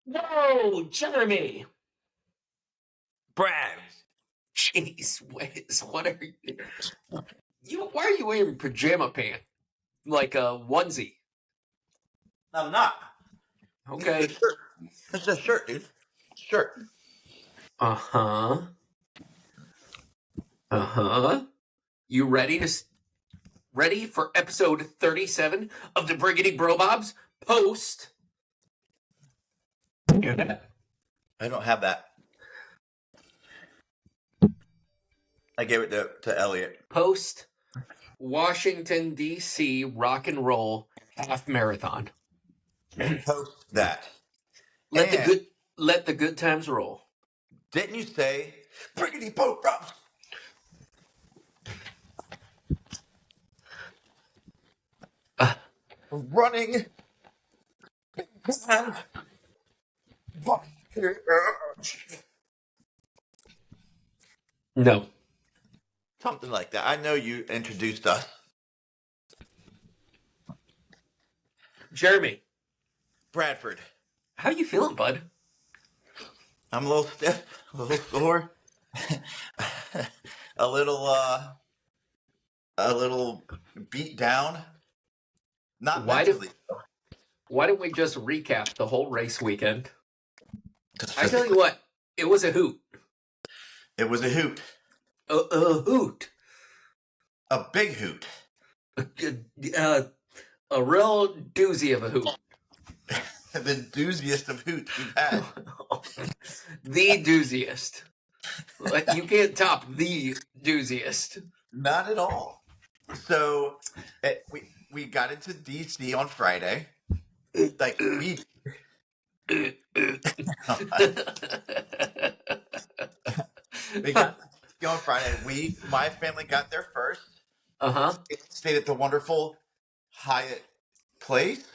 Whoa, Jeremy. Brad. Jeez, what are why are you wearing pajama pants? Like a onesie. I'm not. Okay. It's a shirt, dude. Shirt. Uh-huh. Uh-huh. You ready for episode 37 of the Briggity Brobobs post? I don't have that. I gave it to Elliot. Post Washington, D.C. rock and roll half marathon. Post that. Let the good times roll. Didn't you say Briggity Boat Drops? Running. No. Something like that. I know you introduced us. Jeremy. Bradford. How you feeling, bud? I'm a little stiff, a little sore, a little beat down. Not mentally. Why don't we just recap the whole race weekend? I tell you what, it was a hoot. It was a hoot. A hoot. A big hoot. A real doozy of a hoot. The dooziest of hoots we've had. The dooziest. You can't top the dooziest. Not at all. So we got into DC on Friday. Like we got on Friday. My family got there first. Stayed at the wonderful Hyatt Place.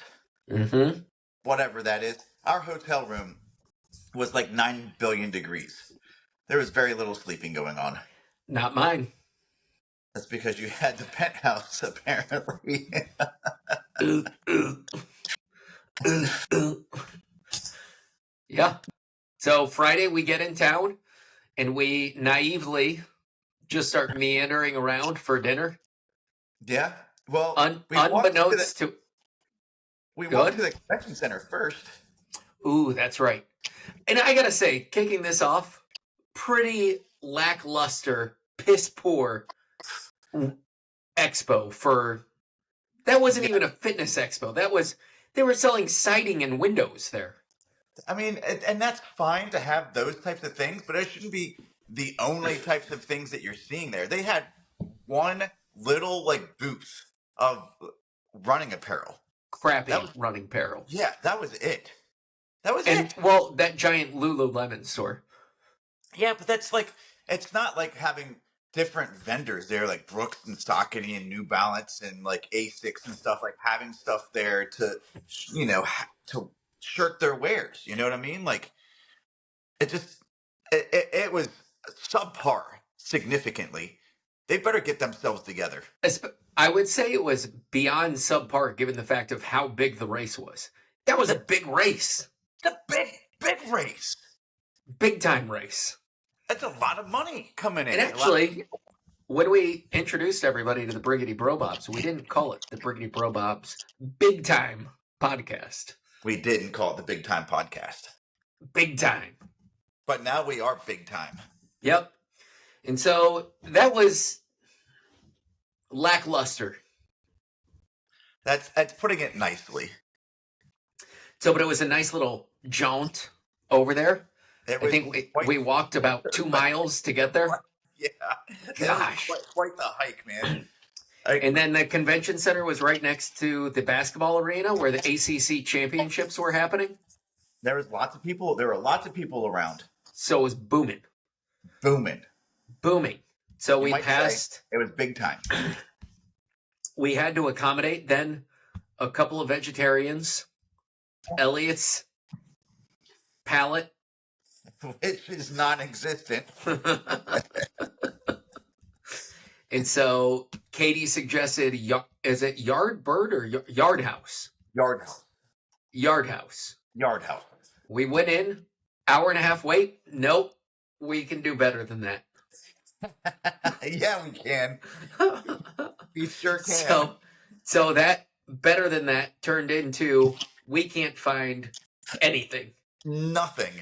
Mm-hmm. Whatever that is. Our hotel room was like 9 billion degrees. There was very little sleeping going on. Not mine. That's because you had the penthouse, apparently. Yeah. So Friday we get in town and we naively just start meandering around for dinner. Yeah. Well, unbeknownst to we walked to the convention center first. Ooh, that's right. And I gotta say, kicking this off, pretty lackluster, piss poor expo that wasn't even a fitness expo. They were selling siding and windows there. I mean, and that's fine to have those types of things, but it shouldn't be the only types of things that you're seeing there. They had one little booth of running apparel. Crappy running apparel. Yeah, that was it. That was it. Well, that giant Lululemon store. Yeah, but that's it's not like having different vendors there, like Brooks and Saucony and New Balance and Asics and stuff, having stuff there to, to shirt their wares. You know what I mean? It was subpar significantly. They better get themselves together. I would say it was beyond subpar given the fact of how big the race was. That was a big race. A big race. Big time race. That's a lot of money coming in. And actually, when we introduced everybody to the Briggity Brobobs, we didn't call it the Briggity Brobobs Big Time Podcast. We didn't call it the Big Time Podcast. Big time. But now we are big time. Yep. And so that was lackluster. That's putting it nicely. So, but it was a nice little jaunt over there. I think we walked about 2 miles to get there. Yeah. Gosh. Quite the hike, man. And then the convention center was right next to the basketball arena where the ACC championships were happening. There was lots of people. There were lots of people around. So it was booming. So we passed. It was big time. We had to accommodate then a couple of vegetarians. Elliot's palate, which is non-existent. And so Katie suggested, is it Yardbird or Yard House? Yard House. We went in, hour and a half wait. Nope, we can do better than that. Yeah, we can. We sure can. So that better than that turned into we can't find anything. Nothing.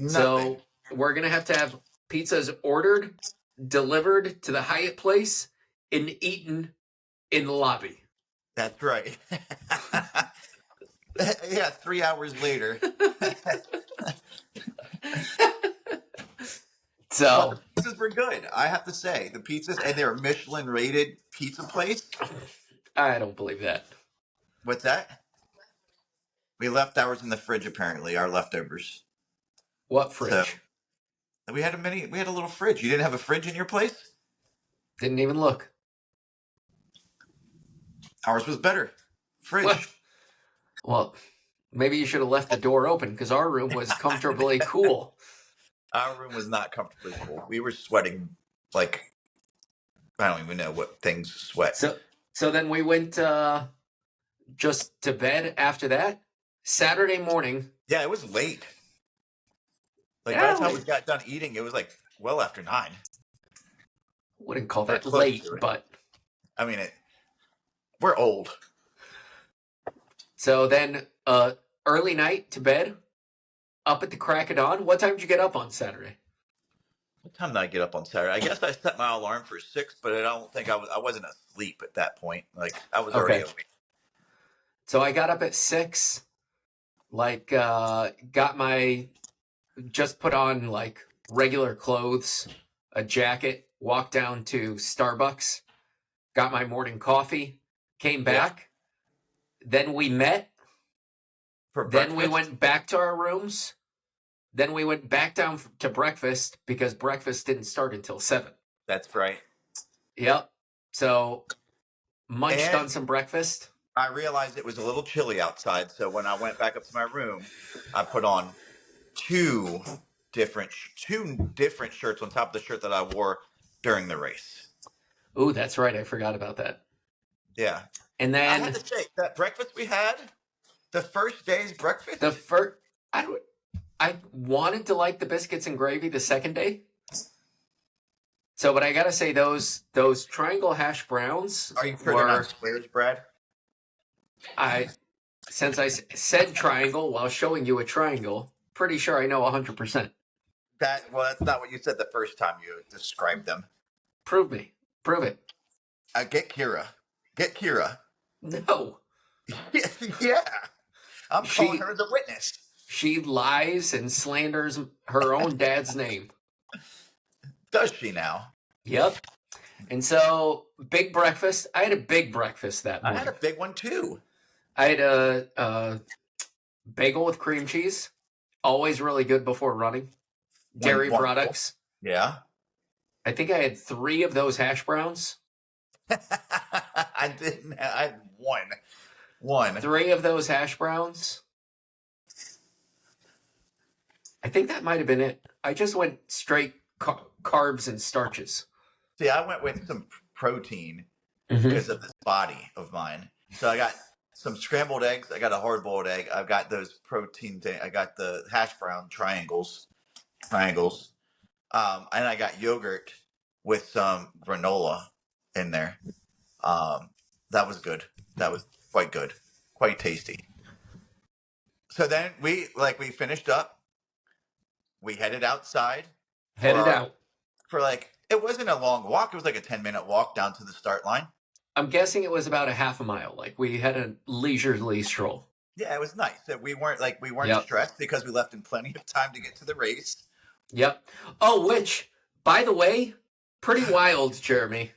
So we're gonna have to have pizzas ordered, delivered to the Hyatt place, and eaten in the lobby. That's right. Yeah, 3 hours later. But the So pizzas were good. I have to say, the pizzas, and they're a Michelin rated pizza place. I don't believe that. What's that? We left ours in the fridge. Apparently, our leftovers. What So fridge? we had a mini. We had a little fridge. You didn't have a fridge in your place? Didn't even look. Ours was better. Fridge. Well, maybe you should have left the door open because our room was comfortably cool. Our room was not comfortably cool. We were sweating like I don't even know what things sweat. So then we went just to bed after that. Saturday morning. Yeah, it was late. Like Yeah, by the time we got done eating, it was like well after 9. Wouldn't call Or that close late, to it. but I mean, we're old. so then early night to bed, up at the crack of dawn. What time did you get up on Saturday? What time did I get up on Saturday? I guess I set my alarm for 6, but I don't think I wasn't asleep at that point. Like I was already awake. So I got up at 6, like got my just put on like regular clothes, a jacket, walked down to Starbucks, got my morning coffee, came back. Then we met. For Then we breakfast? went back to our rooms. Then we went back down to breakfast because breakfast didn't start until 7. That's right. Yep. So munched And on some breakfast. I realized it was a little chilly outside, so when I went back up to my room, I put on two different shirts on top of the shirt that I wore during the race. Ooh, that's right. I forgot about that. Yeah. And I then had to say that breakfast we had, the first day's breakfast. the first, I wanted to like the biscuits and gravy the second day. So, but I gotta say those triangle hash browns. Are you sure they're not squares, Brad? Since I said triangle while showing you a triangle, pretty sure I know 100%. That's not what you said the first time you described them. Prove it. Get Kira. No. Yeah. I'm calling her as a witness. She lies and slanders her own dad's name. Does she now? Yep. And so, big breakfast. I had a big breakfast that morning. I had a big one too. I had a bagel with cream cheese. Always really good before running. Dairy products. Yeah. I think I had 3 of those hash browns. I didn't. I had one. 3 of those hash browns. I think that might have been it. I just went straight carbs and starches. See, I went with some protein because of this body of mine. So I got some scrambled eggs. I got a hard-boiled egg. I've got those protein things. I got the hash brown triangles. And I got yogurt with some granola in there. That was good. That was quite good. Quite tasty. So then we finished up. We headed outside. For it wasn't a long walk. It was like a 10-minute walk down to the start line. I'm guessing it was about a half a mile. Like we had a leisurely stroll. Yeah, it was nice. We weren't stressed because we left in plenty of time to get to the race. Yep. Oh, which, by the way, pretty wild, Jeremy.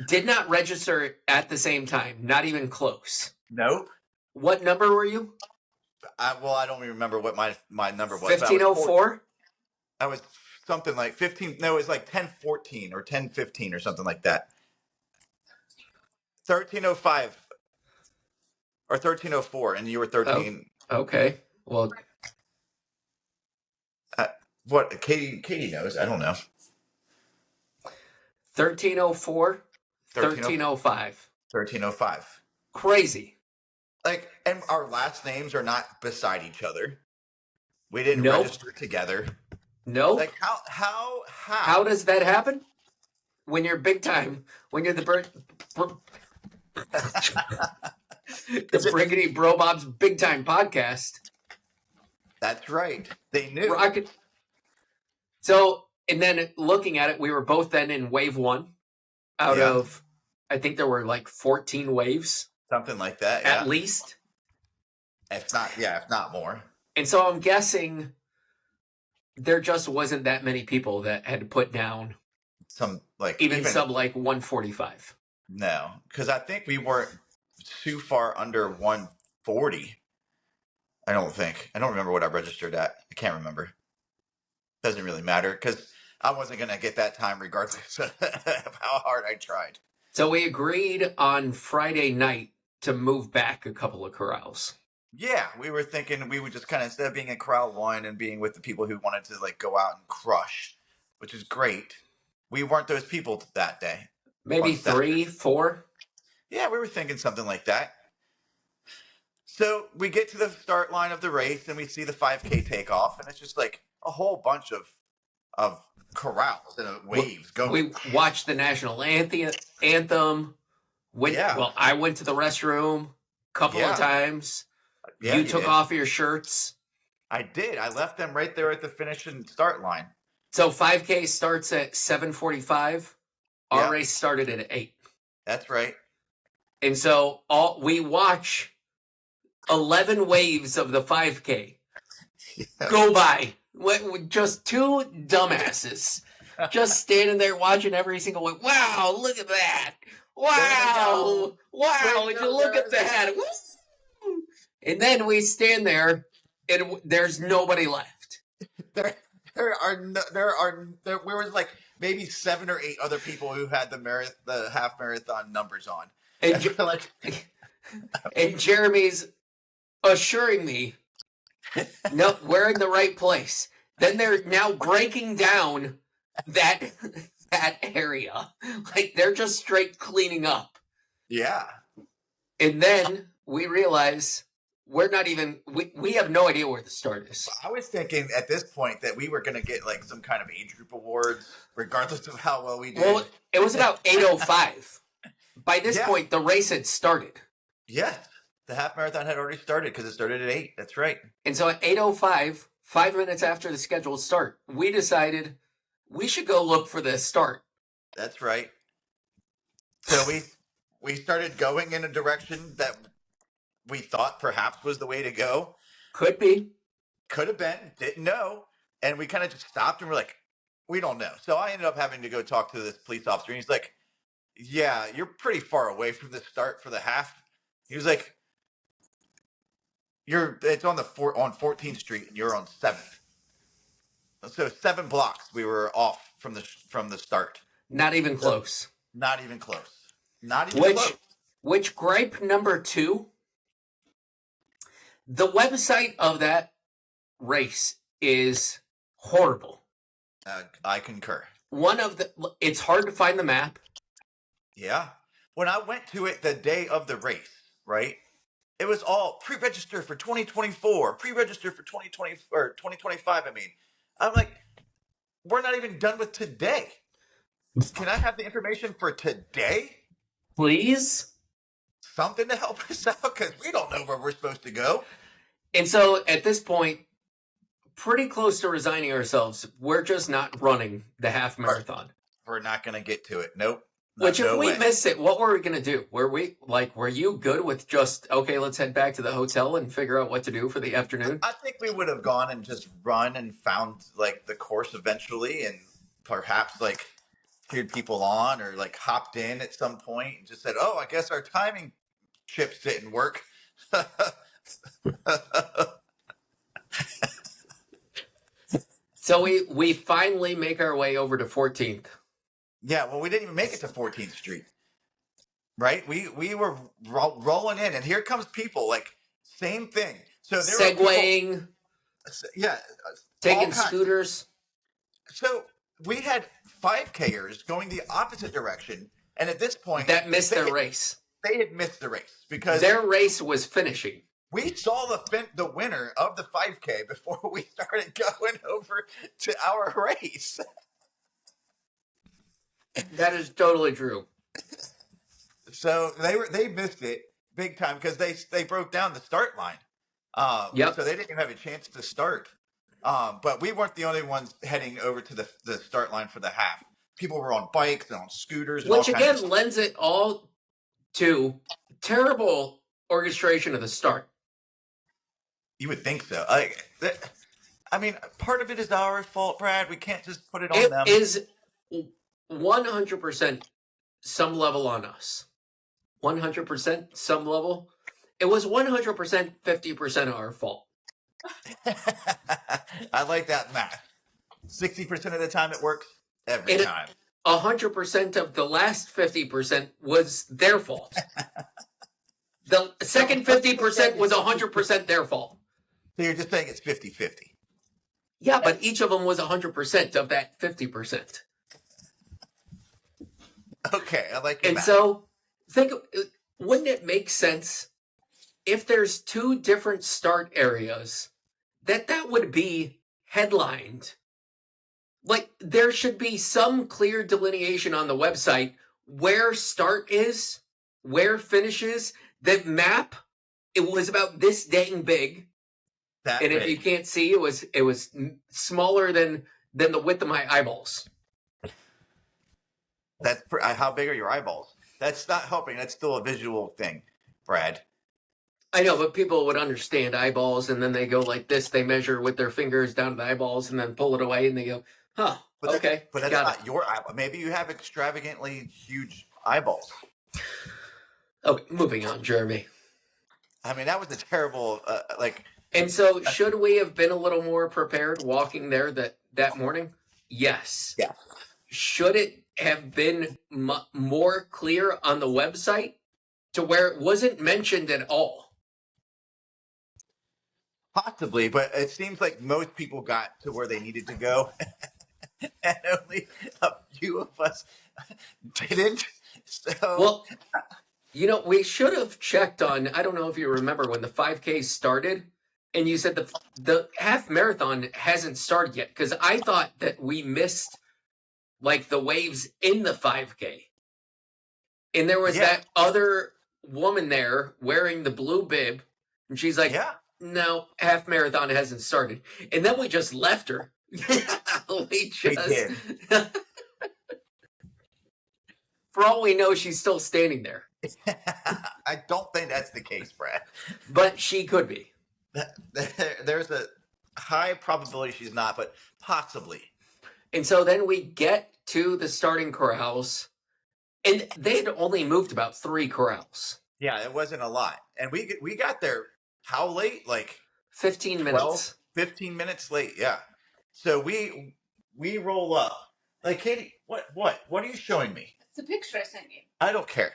Did not register at the same time. Not even close. Nope. What number were you? I don't even remember what my number was. 1504? I was something like 15. No, it was like 1014 or 1015 or something like that. 1305 or 1304, and you were 13. Oh, okay. Well, what Katie knows. I don't know. 1304, 1305. 1305. Crazy. And our last names are not beside each other. We didn't Nope. register together. Nope. Like How does that happen? When you're big time, when you're the Briggity Bro Bob's Big Time Podcast. That's right. They knew. Rocket. So, and then looking at it, we were both then in wave 1 out of, I think there were like 14 waves. Something like that, at least. If not more. And so I'm guessing there just wasn't that many people that had to put down some even sub 145. No, because I think we weren't too far under 140. I don't remember what I registered at. I can't remember. Doesn't really matter because I wasn't going to get that time regardless of how hard I tried. So we agreed on Friday night to move back a couple of corrals. Yeah, we were thinking we would just kind of, instead of being in Corral 1 and being with the people who wanted to go out and crush, which is great, we weren't those people that day. Maybe 3, 4? Yeah, we were thinking something like that. So we get to the start line of the race and we see the 5K takeoff, and it's just like a whole bunch of corrals and waves going. We watched the national anthem. Well, I went to the restroom a couple of times. Yeah, you took off your shirts. I did. I left them right there at the finish and start line. So 5K starts at 7:45. Our race started at 8. That's right. And so we watch 11 waves of the 5K go by. Just 2 dumbasses just standing there watching every single one. Wow, look at that. Wow. Wow, would you look at that? And then we stand there and there's nobody left. There was like maybe 7 or 8 other people who had the half marathon numbers on. And Jeremy's assuring me, no, we're in the right place. Then they're now breaking down that area. Like they're just straight cleaning up. Yeah. And then we realize we're not even, we have no idea where the start is. I was thinking at this point that we were going to get some kind of age group awards, regardless of how well we did. Well, it was about 8:05. By this point, the race had started. Yes. The half marathon had already started because it started at 8. That's right. And so at 8:05, 5 minutes after the scheduled start, we decided we should go look for the start. That's right. So we started going in a direction that we thought perhaps was the way to go. Could be. Could have been. Didn't know. And we kind of just stopped and we're like, we don't know. So I ended up having to go talk to this police officer. And he's like, yeah, you're pretty far away from the start for the half. He was like, it's on 14th Street and you're on 7th. So 7 blocks we were off from the start. Not even close. Not even close. Not even close. Which gripe number 2, the website of that race is horrible. I concur. It's hard to find the map. Yeah. When I went to it the day of the race, right? It was all pre-register for 2024, pre-register for 2020 or 2025. I mean, I'm like, we're not even done with today. Can I have the information for today? Please? Something to help us out because we don't know where we're supposed to go. And so at this point, pretty close to resigning ourselves, we're just not running the half marathon. We're not going to get to it. Nope. Which if we miss it, what were we going to do? Were you good with just, okay, let's head back to the hotel and figure out what to do for the afternoon? I think we would have gone and just run and found the course eventually and perhaps cheered people on or hopped in at some point and just said, oh, I guess our timing chips didn't work. So we finally make our way over to 14th. Yeah, well, we didn't even make it to 14th Street, right? We were rolling in, and here comes people, same thing. So there segwaying, taking scooters. So we had 5Kers going the opposite direction, and at this point, that missed their race. They had missed the race because their race was finishing. We saw the winner of the 5K before we started going over to our race. That is totally true. So they missed it big time because they broke down the start line. Yep. So they didn't even have a chance to start. But we weren't the only ones heading over to the start line for the half. People were on bikes and on scooters and Which all kinds of again stuff. lends it all to terrible orchestration of the start. You would think so. I mean, part of it is our fault, Brad. We can't just put it on It them. is 100% some level on us. 100% some level. It was 100% 50% our fault. I like that math. 60% of the time it works every And time. 100% of the last 50% was their fault. The second 50% was 100% their fault. So you're just saying it's 50-50. Yeah, but each of them was 100% of that 50%. Okay, I like your And math. so, wouldn't it make sense if there's two different start areas that would be headlined? Like, there should be some clear delineation on the website where start is, where finish is. That map, it was about this dang big. That And big. if you can't see, it was smaller than the width of my eyeballs. That's how big are your eyeballs? That's not helping. That's still a visual thing, Brad. I know, but people would understand eyeballs, and then they go like this. They measure with their fingers down to the eyeballs, and then pull it away, and they go, "Huh, But okay, but that's got not it." your eyeball. Maybe you have extravagantly huge eyeballs. Okay, moving on, Jeremy. I mean, that was a terrible, And so, should we have been a little more prepared walking there that morning? Yes. Yeah. Should it have been more clear on the website to where it wasn't mentioned at all? Possibly, but it seems like most people got to where they needed to go, and only a few of us didn't. So, Well, we should have checked on. I don't know if you remember when the 5K started, and you said the half marathon hasn't started yet, because I thought that we missed like the waves in the 5K, and there was that other woman there wearing the blue bib, and she's like, yeah. "No, half marathon hasn't started," and then we just left her. we did. For all we know, she's still standing there. I don't think that's the case, Brad. But she could be. There's a high probability she's not, but possibly. And so then we get to the starting corrals, and they had only moved about 3 corrals. Yeah, it wasn't a lot. And we got there how late? Like 15 minutes. 15 minutes late, yeah. So we roll up. Like, Katie, what are you showing me? It's a picture I sent you I don't care.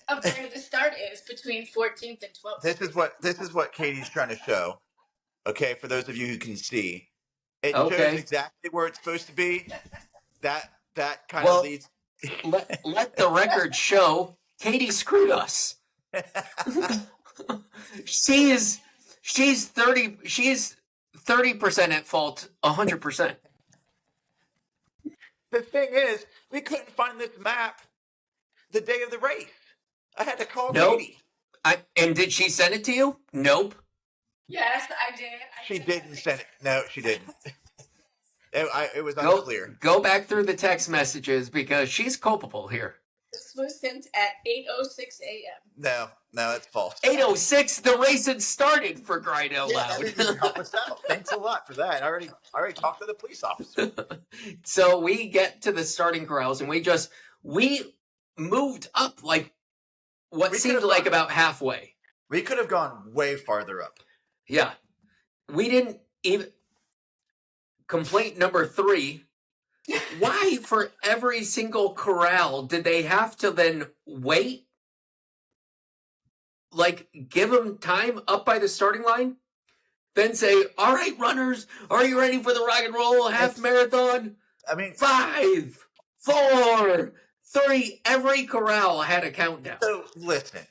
of where the start is between 14th and 12th. This is what Katie's trying to show. Okay, for those of you who can see. It Okay. shows exactly where it's supposed to be. That kind of leads. let the record show Katie screwed us. she's 30% at fault, 100%. The thing is, we couldn't find this map the day of the race. I had to call Katie. And did she send it to you? Nope. Yes, I did. She didn't send it. No, she didn't. It was unclear. Go back through the text messages because she's culpable here. This was sent at 8:06 a.m. No, that's false. 8:06. The race had started, for crying out loud. That didn't help us out. Thanks a lot for that. I already talked to the police officer. So we get to the starting corrals, and we moved up like what seemed like about halfway. We could have gone way farther up. Yeah. We didn't even... Complaint number 3. Why, for every single corral, did they have to then wait? Like, give them time up by the starting line? Then say, "All right, runners, are you ready for the rock and roll half marathon?" I mean, 5, 4, 3. Every corral had a countdown. So listen,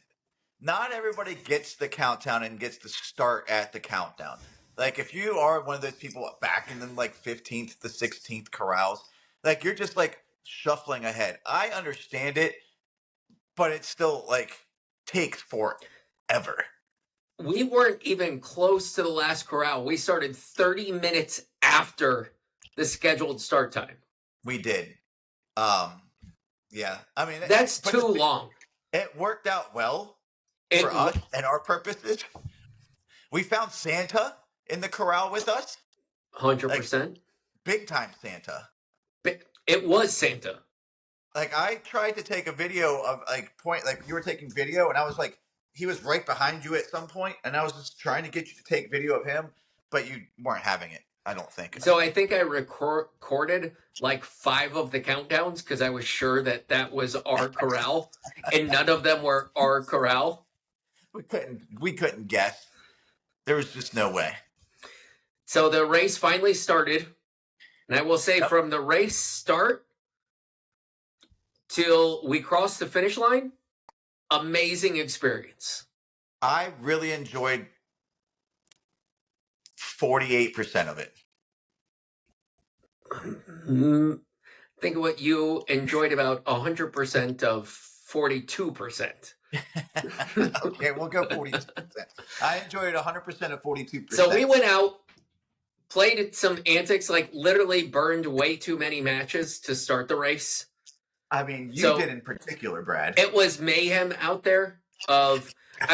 not everybody gets the countdown and gets to start at the countdown. Like if you are one of those people back in the like 15th to 16th corrals, like you're just like shuffling ahead. I understand it, but it still like takes forever. We weren't even close to the last corral. We started 30 minutes after the scheduled start time. We did. Yeah. I mean, That's too long. It worked out well for us and our purposes. We found Santa in the corral with us. 100%. Big time Santa. It was Santa. Like I tried to take a video of like you were taking video and I was like he was right behind you at some point and I was just trying to get you to take video of him, but you weren't having it. I don't think. So I think I recorded like 5 of the countdowns because I was sure that was our corral, and none of them were our corral. We couldn't guess. There was just no way. So the race finally started, and I will say from the race start till we crossed the finish line, amazing experience. I really enjoyed 48% of it. Think of what you enjoyed about 100% of 42%. Okay, we'll go 42%. I enjoyed 100% of 42%. So we went out, played some antics, like literally burned way too many matches to start the race. I mean, you did in particular, Brad. It was mayhem out there. I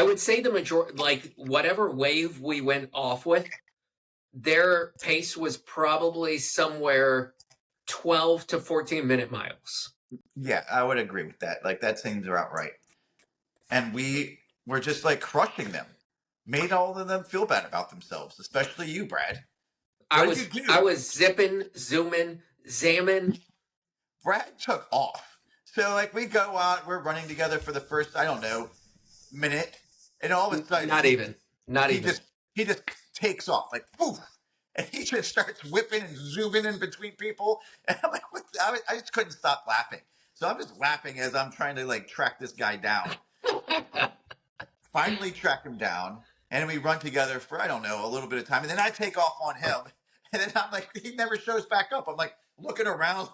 would say the majority, like whatever wave we went off with, their pace was probably somewhere 12 to 14 minute miles. Yeah, I would agree with that. Like that seems about right. And we were just like crushing them. Made all of them feel bad about themselves, especially you, Brad. I was zipping, zooming, zamming. Brad took off. So like we go out, we're running together for the first, I don't know, minute, and all of a sudden he just takes off like poof, and he just starts whipping and zooming in between people, and I'm like, what? I just couldn't stop laughing. So I'm just laughing as I'm trying to like track this guy down. Finally track him down, and we run together for I don't know a little bit of time, and then I take off on him, and then I'm like, he never shows back up. I'm like looking around,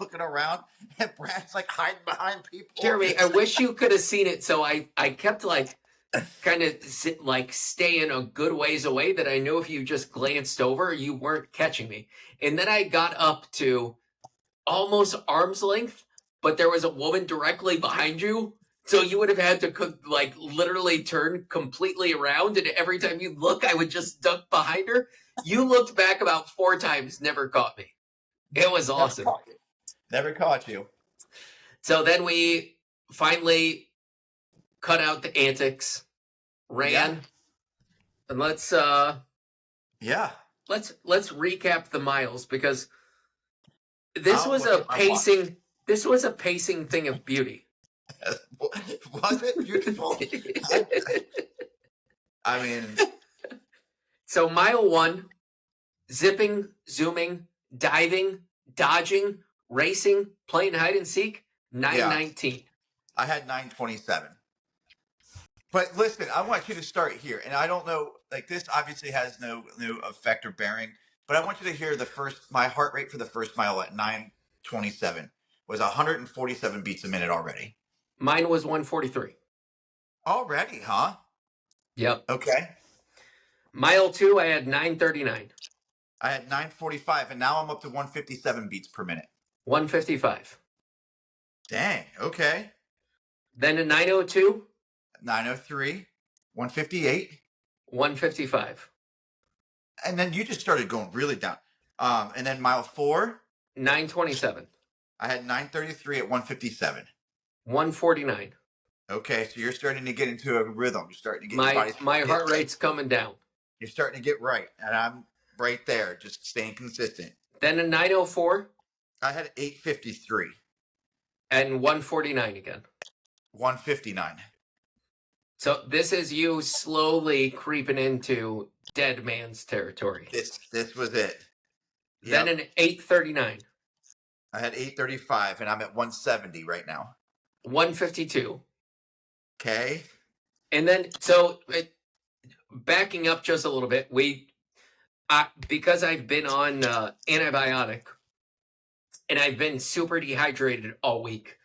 and Brad's like hiding behind people. Jeremy, I wish you could have seen it. So I kept like kind of like staying a good ways away that I knew if you just glanced over, you weren't catching me. And then I got up to almost arm's length, but there was a woman directly behind you. So you would have had to like literally turn completely around. And every time you look, I would just duck behind her. You looked back about 4 times, never caught me. It was awesome. Never caught you. So then we finally cut out the antics, ran, and let's recap the miles because this was a pacing thing of beauty. Was it beautiful? I mean, so mile 1, zipping, zooming, diving, dodging, racing, playing hide and seek, 9:19. I had 9:27. But listen, I want you to start here, and I don't know, like this obviously has no effect or bearing, but I want you to hear my heart rate for the first mile at 9:27 was 147 beats a minute already. Mine was 143. Already, huh? Yep. Okay. Mile 2, I had 9:39. I had 9:45, and now I'm up to 157 beats per minute. 155. Dang. Okay. Then a 9:02. 9:03. 158. 155. And then you just started going really down. And then mile 4. 9:27. I had 9:33 at 157. 149. Okay, so you're starting to get into a rhythm. You're starting to get my heart rate's coming down. You're starting to get right, and I'm right there, just staying consistent. Then a 9:04. I had 8:53. And 149 again. 159. So this is you slowly creeping into dead man's territory. This was it. Then an 8:39. I had 8:35, and I'm at 170 right now. 152. Okay. And then, backing up just a little bit, because I've been on antibiotic and I've been super dehydrated all week.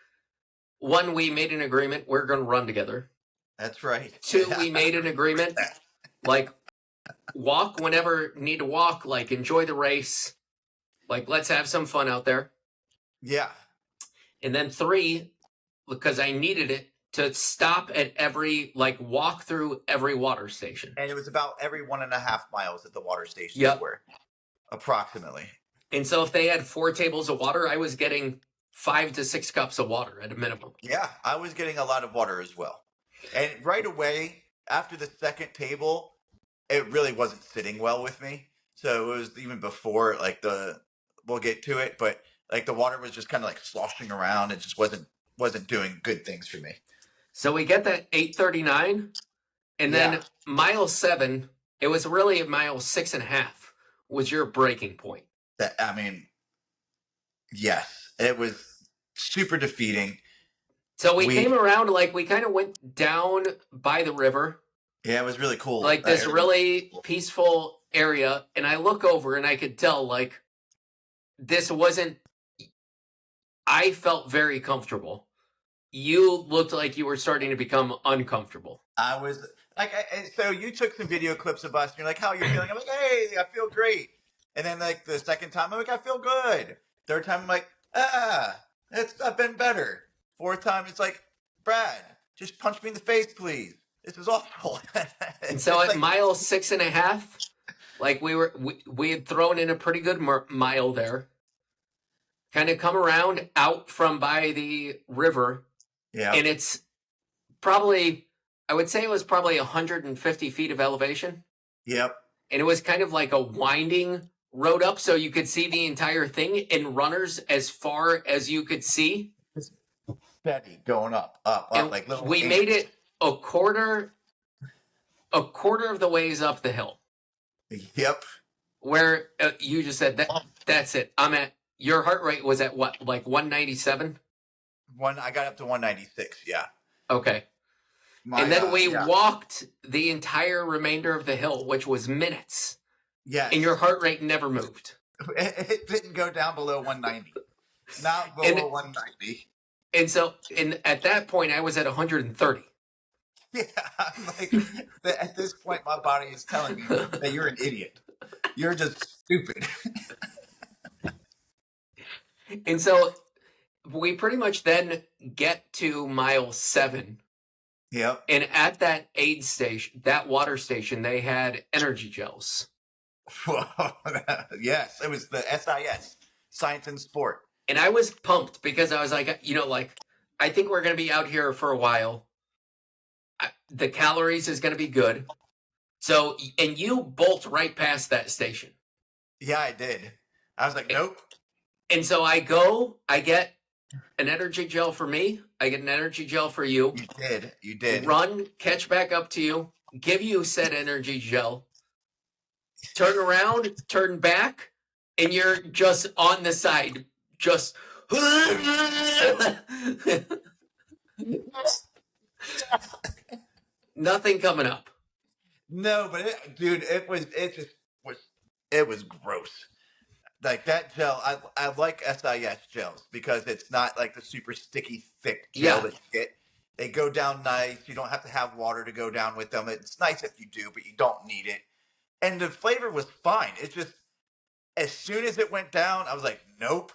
One, we made an agreement we're going to run together. That's right. Two, we made an agreement like walk whenever need to walk, like enjoy the race, like let's have some fun out there. Yeah. And then three, because I needed it to stop at walk through every water station. And it was about every 1.5 miles that the water stations Yep. were, approximately. And so if they had 4 tables of water, I was getting 5 to 6 cups of water at a minimum. Yeah, I was getting a lot of water as well. And right away, after the second table, it really wasn't sitting well with me. So it was even before we'll get to it, but like the water was just kind of like sloshing around. It just wasn't doing good things for me. So we get that 8:39, and then mile 7, it was really at mile 6.5 was your breaking point. Yes, it was super defeating. So we came around, we kind of went down by the river. Yeah, it was really cool. Like this really peaceful area. And I look over and I could tell, this wasn't, I felt very comfortable. You looked like you were starting to become uncomfortable. I was so you took some video clips of us and you're like, how are you feeling? I'm like, hey, I feel great. And then like the second time, I'm like, I feel good. Third time, I'm like, I've been better. Fourth time, it's like, Brad, just punch me in the face, please. This is awful. And so at mile 6.5, we had thrown in a pretty good mile there. Kind of come around out from by the river. Yeah. And it's probably, I would say it was probably 150 feet of elevation. Yep. And it was kind of like a winding road up, so you could see the entire thing, and runners as far as you could see. Steady going up, like little. We made it a quarter of the ways up the hill. Yep. Where you just said that's it. I'm at, your heart rate was at what, like 197? I got up to 196. Yeah. Okay. And then we walked the entire remainder of the hill, which was minutes. Yeah. And your heart rate never moved. It didn't go down below 190. Not below 190. And so, at that point, I was at 130. Yeah, I'm like, at this point, my body is telling me that you're an idiot. You're just stupid. And so, we pretty much then get to mile 7. Yep. And at that aid station, that water station, they had energy gels. Yes, it was the SIS, Science and Sport. And I was pumped because I was like, I think we're going to be out here for a while. The calories is going to be good. So, and you bolt right past that station. Yeah, I did. I was like, nope. And so I get an energy gel for me. I get an energy gel for you. You did. Run, catch back up to you, give you said energy gel. Turn around, turn back, and you're just on the side, just nothing coming up. No, but it was gross. Like that gel, I like SIS gels because it's not like the super sticky, thick gel that you get. They go down nice. You don't have to have water to go down with them. It's nice if you do, but you don't need it. And the flavor was fine. It's just, as soon as it went down, I was like, nope,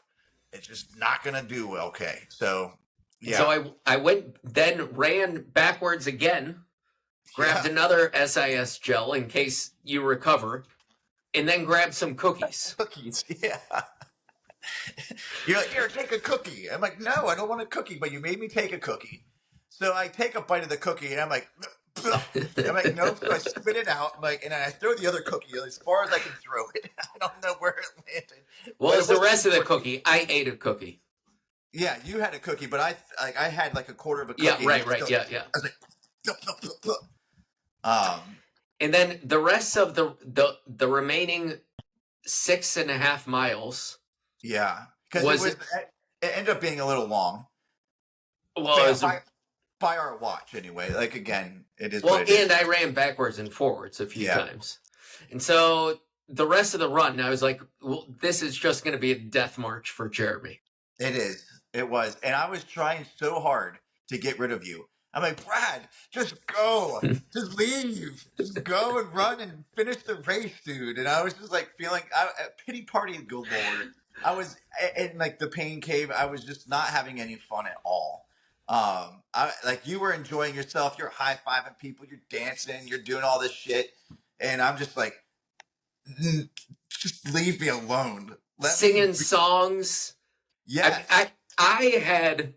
it's just not going to do okay. So, yeah. So I ran backwards again, grabbed another SIS gel in case you recover, and then grabbed some cookies. Cookies, yeah. You're like, here, take a cookie. I'm like, no, I don't want a cookie, but you made me take a cookie. So I take a bite of the cookie, and I'm like, nope. So I spit it out, and I throw the other cookie as far as I can throw it. I don't know where it landed. What was the rest of the cookie? I ate a cookie. Yeah, you had a cookie, but I had like a quarter of a cookie. Yeah, right. Yeah. I was like, and then the rest of the remaining 6.5 miles. Yeah, because it ended up being a little long. Well, by our watch anyway. Like, again, it is Well, what it is. and I ran backwards and forwards a few Yeah. times. And so the rest of the run, I was like, well, this is just going to be a death march for Jeremy. It is. It was. And I was trying so hard to get rid of you. I'm like, Brad, just go. Just leave. Just go and run and finish the race, dude. And I was just like feeling a pity party galore. I was in like the pain cave. I was just not having any fun at all. Like you were enjoying yourself. You're high fiving people. You're dancing. You're doing all this shit. And I'm just like, just leave me alone. Singing songs. Yes. I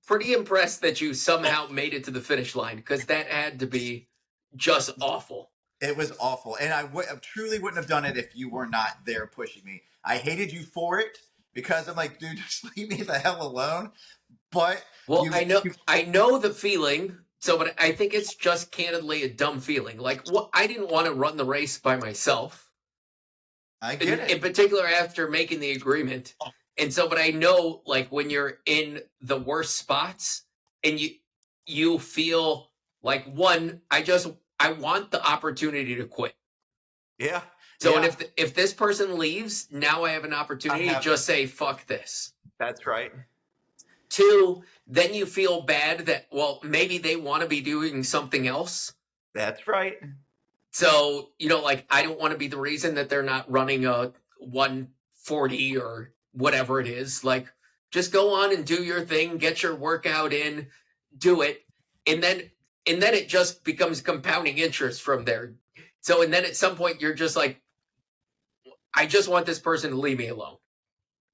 pretty impressed that you somehow made it to the finish line, because that had to be just awful. It was awful. And I truly wouldn't have done it if you were not there pushing me. I hated you for it because I'm like, dude, just leave me the hell alone. But well, I know the feeling. So, but I think it's just candidly a dumb feeling. Like, I didn't want to run the race by myself. I get it. In particular, after making the agreement. And so, but I know, like, when you're in the worst spots and you feel like, I want the opportunity to quit. Yeah. So, and if this person leaves, now I have an opportunity to just say, fuck this. That's right. 2, then you feel bad that, well, maybe they want to be doing something else. That's right. So, like, I don't want to be the reason that they're not running a 140 or whatever it is. Like, just go on and do your thing, get your workout in, do it. And then it just becomes compounding interest from there. So, and then at some point you're just like, I just want this person to leave me alone.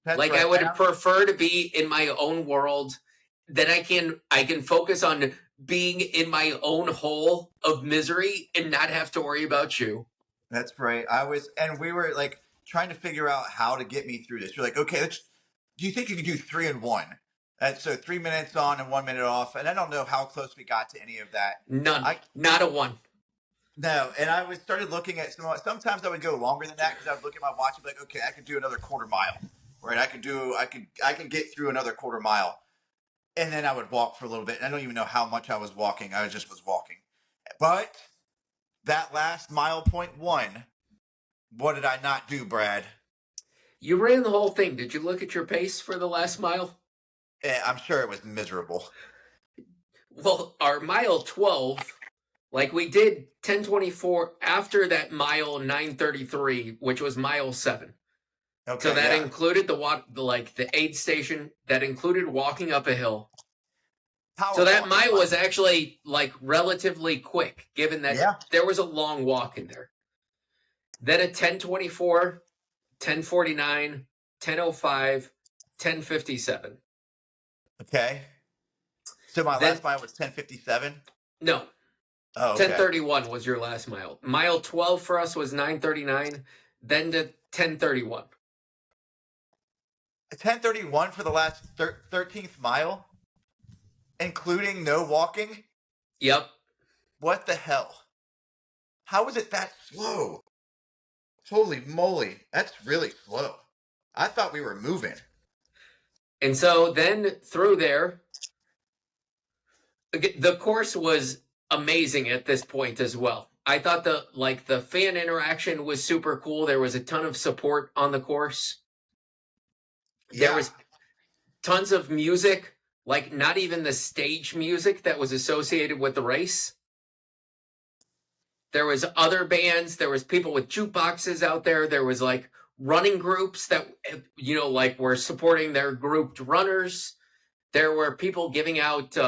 That's like, right. I would prefer to be in my own world. Then I can focus on being in my own hole of misery and not have to worry about you. That's right. We were like trying to figure out how to get me through this. You're like, okay, do you think you can do 3 and 1? So 3 minutes on and 1 minute off. And I don't know how close we got to any of that. None. Not a 1. No, and I started looking at sometimes I would go longer than that because I would look at my watch and be like, okay, I could do another quarter mile, right? I could get through another quarter mile, and then I would walk for a little bit. And I don't even know how much I was walking. I just was walking, but that last mile point 1, what did I not do, Brad? You ran the whole thing. Did you look at your pace for the last mile? I'm sure it was miserable. Well, our mile 12. Like, we did 10:24 after that mile 9:33, which was mile 7. Okay, so that included the aid station. That included walking up a hill. So that mile was actually like relatively quick, given that there was a long walk in there. Then at 10:24, 10:49, 10:05, 10:57. Okay. So my last mile was 10:57? No. Oh, okay. 10:31 was your last mile. Mile 12 for us was 9:39, then to 10:31. 10:31 for the last 13th mile, including no walking? Yep. What the hell? How is it that slow? Holy moly, that's really slow. I thought we were moving. And so then through there, the course was amazing at this point as well. I thought the fan interaction was super cool. There was a ton of support on the course. There was tons of music, like not even the stage music that was associated with the race. There was other bands. There was people with jukeboxes out there. There was like running groups that, like were supporting their grouped runners. There were people giving out,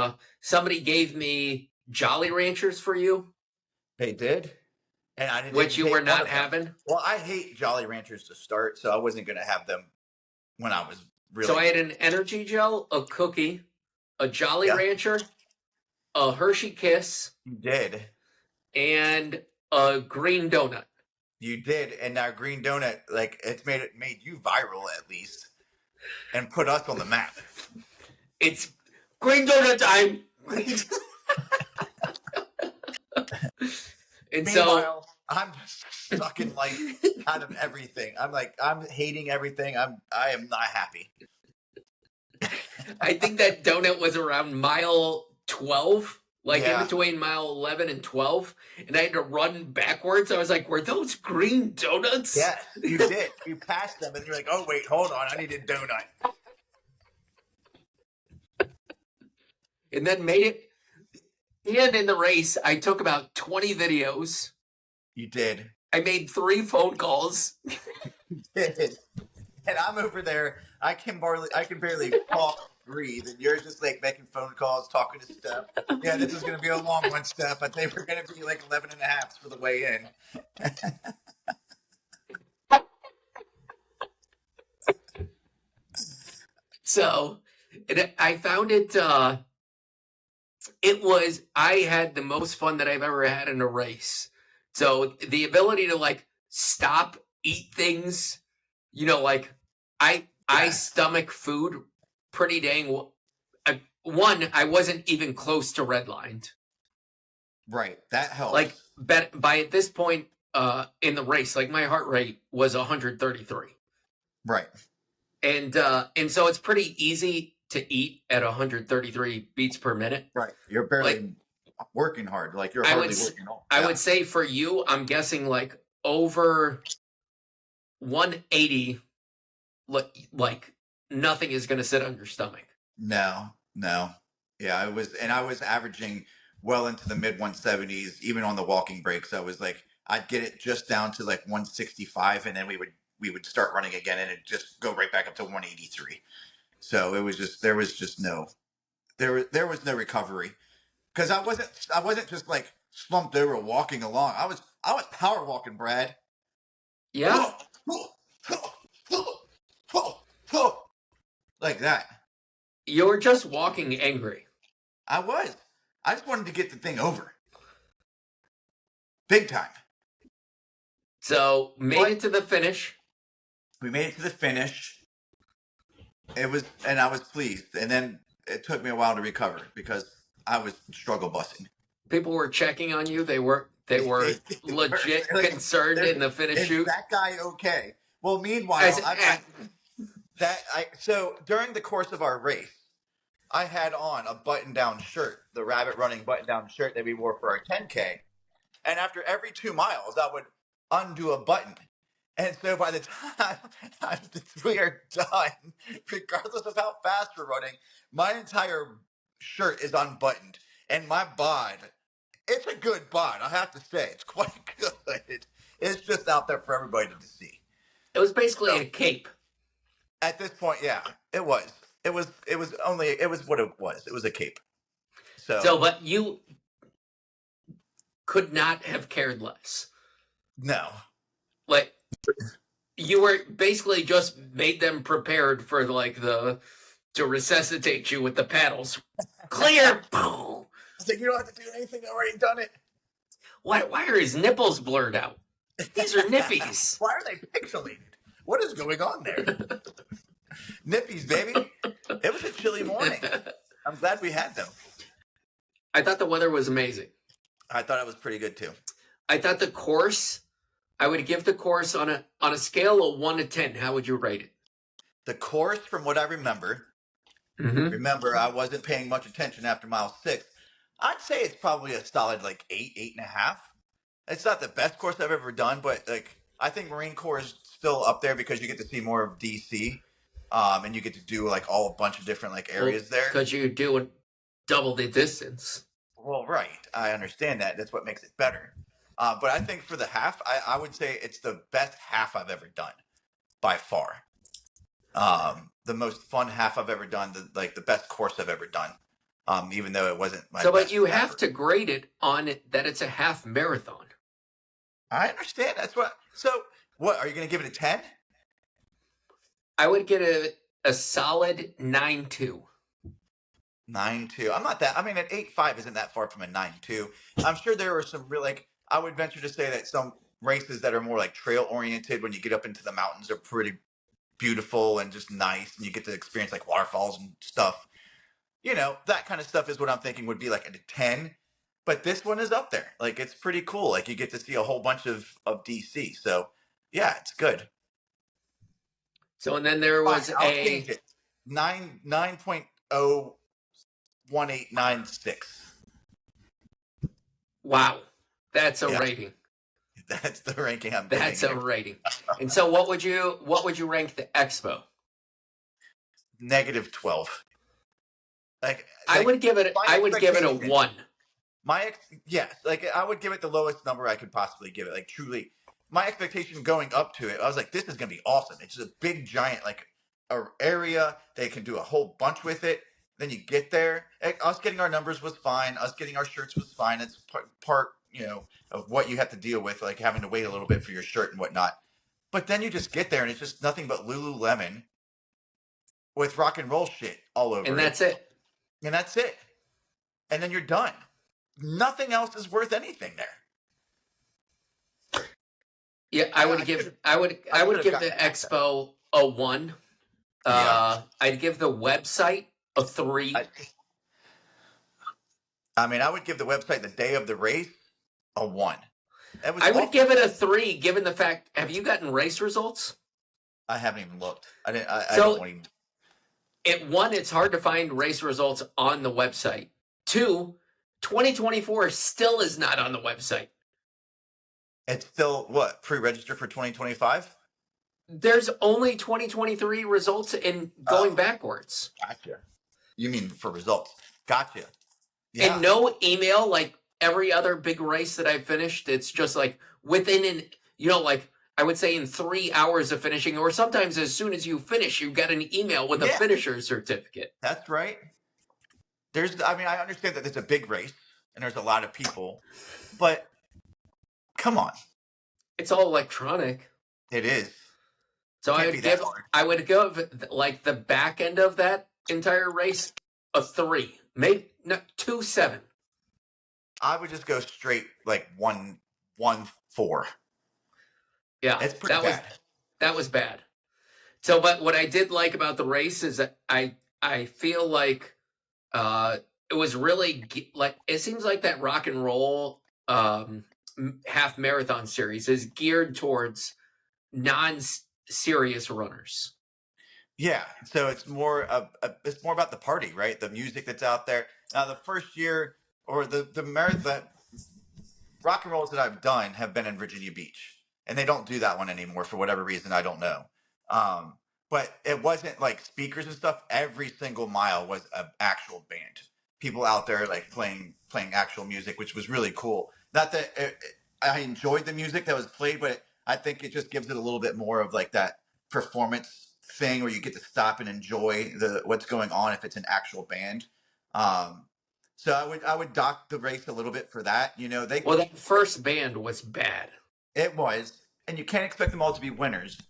somebody gave me Jolly Ranchers for you. They did? And I didn't. Which you were not having? Well, I hate Jolly Ranchers to start, so I wasn't going to have them when I was really... So I had an energy gel, a cookie, a Jolly Rancher, a Hershey Kiss. You did. And a green donut. You did, and our green donut, like, it made you viral at least, and put us on the map. It's green donut time. And meanwhile, I'm just sucking life out of everything. I'm hating everything. I am not happy. I think that donut was around mile 12, like in Yeah. between mile 11 and 12, and I had to run backwards. I was like, were those green donuts? Yes, you did. You passed them, and you're like, "Oh wait, hold on, I need a donut." And then made it. And in the race, I took about 20 videos. You did. I made 3 phone calls. You did. And I'm over there. I can barely talk, breathe, and you're just like making phone calls, talking to Steph. Yeah, this is going to be a long one, Steph. I think we're going to be like 11 and a half for the way in. So, I found it. I had the most fun that I've ever had in a race. So the ability to like stop, eat things, like I stomach food pretty dang. One, I wasn't even close to redlined. Right, that helps. Like, by this point in the race, like my heart rate was 133. Right. And so it's pretty easy to eat at 133 beats per minute. Right. You're barely working hard. Like you're hardly working hard. I would say for you, I'm guessing like over 180, like nothing is going to sit on your stomach. No. Yeah, I was averaging well into the mid 170s, even on the walking breaks. I was like, I'd get it just down to like 165, and then we would start running again, and it'd just go right back up to 183. So it was just there was no recovery, because I wasn't just like slumped over walking along. I was power walking, Brad. Yeah. Like that. You were just walking angry. I just wanted to get the thing over. Big time. So made it to the finish. We made it to the finish. And I was pleased. And then it took me a while to recover because I was struggle busing. People were checking on you. They were legit concerned in the finish shoot. Is that guy okay? Well, meanwhile, so during the course of our race, I had on a button-down shirt, the rabbit running button-down shirt that we wore for our 10K. And after every 2 miles, I would undo a button. And so by the time we are done, regardless of how fast we're running, my entire shirt is unbuttoned. And my bod, it's a good bod, I have to say. It's quite good. It's just out there for everybody to see. It was basically a cape. At this point, yeah, it was. It was what it was. It was a cape. So but you could not have cared less. No. Like, you were basically just made them prepared for like to resuscitate you with the paddles. Clear. I was like, you don't have to do anything. I've already done it. Why are his nipples blurred out? These are nippies. Why are they pixelated? What is going on there? Nippies, baby. It was a chilly morning. I'm glad we had them. I thought the weather was amazing. I thought it was pretty good too. I thought the course, I would give the course on a scale of 1 to 10. How would you rate it? The course, from what I remember, remember I wasn't paying much attention after mile 6. I'd say it's probably a solid like 8.5. It's not the best course I've ever done, but like I think Marine Corps is still up there because you get to see more of DC, and you get to do like a bunch of different like areas there. Because you do double the distance. Well, right. I understand that. That's what makes it better. But I think for the half, I would say it's the best half I've ever done by far. The most fun half I've ever done, the best course I've ever done. Even though it wasn't my best but you ever. have to grade it on it that it's a half marathon. I understand. So what, are you going to give it a 10? I would get a solid 9.2. 9.2. I'm not that. I mean, an 8.5 isn't that far from a 9.2. I'm sure there are some real, like, I would venture to say that some races that are more like trail oriented, when you get up into the mountains, are pretty beautiful and just nice, and you get to experience like waterfalls and stuff. That kind of stuff is what I'm thinking would be like a 10. But this one is up there. Like, it's pretty cool. Like, you get to see a whole bunch of DC. So yeah, it's good. So, and then there was I'll change it. 9.8. 0.01896. Wow, that's a Yeah, rating. that's the ranking I'm That's giving a you. rating. And so, what would you rank the Expo? -12. Like I like would give it. my I would give it a expectation. 1. Yes, like I would give it the lowest number I could possibly give it. Like truly, my expectation going up to it, I was like, this is gonna be awesome. It's just a big giant like area. They can do a whole bunch with it. Then you get there. Us getting our numbers was fine. Us getting our shirts was fine. It's part of what you have to deal with, like having to wait a little bit for your shirt and whatnot. But then you just get there and it's just nothing but Lululemon with rock and roll shit all And over it, that's it. and that's it. And then you're done. Nothing else is worth anything there. Yeah, I would I give. should've- I would. I would should've give the gotten access. Expo a 1. Yeah. I'd give the website a 3. I mean, I would give the website the day of the race a 1. That was I would awesome. give it a 3, given the fact. Have you gotten race results? I haven't even looked. I didn't. I So- don't want even. At 1, it's hard to find race results on the website. 2, 2024 still is not on the website. It's still what pre-register for 2025. There's only 2023 results and going backwards. Gotcha. You mean for results? Gotcha. Yeah. And no email like every other big race that I've finished. It's just like within like I would say in 3 hours of finishing, or sometimes as soon as you finish, you get an email with a Yeah. finisher certificate. That's right. I mean, I understand that it's a big race and there's a lot of people, but come on, It's all electronic. it is. So Can't be that hard. I would give like the back end of that entire race a 3, maybe no, 2.7. I would just go straight like 1.4. Yeah, It's pretty bad. That was bad. So, but what I did like about the race is that I feel like it was really like it seems like that rock and roll half marathon series is geared towards non-serious runners. Yeah, so it's more about the party, right? The music that's out there. Now, the first year or the rock and rolls that I've done have been in Virginia Beach, and they don't do that one anymore for whatever reason. I don't know. But it wasn't like speakers and stuff. Every single mile was an actual band, people out there like playing actual music, which was really cool. Not that I enjoyed the music that was played, but I think it just gives it a little bit more of like that performance thing where you get to stop and enjoy what's going on if it's an actual band. So I would dock the race a little bit for that. Well, that first band was bad. It was, and you can't expect them all to be winners.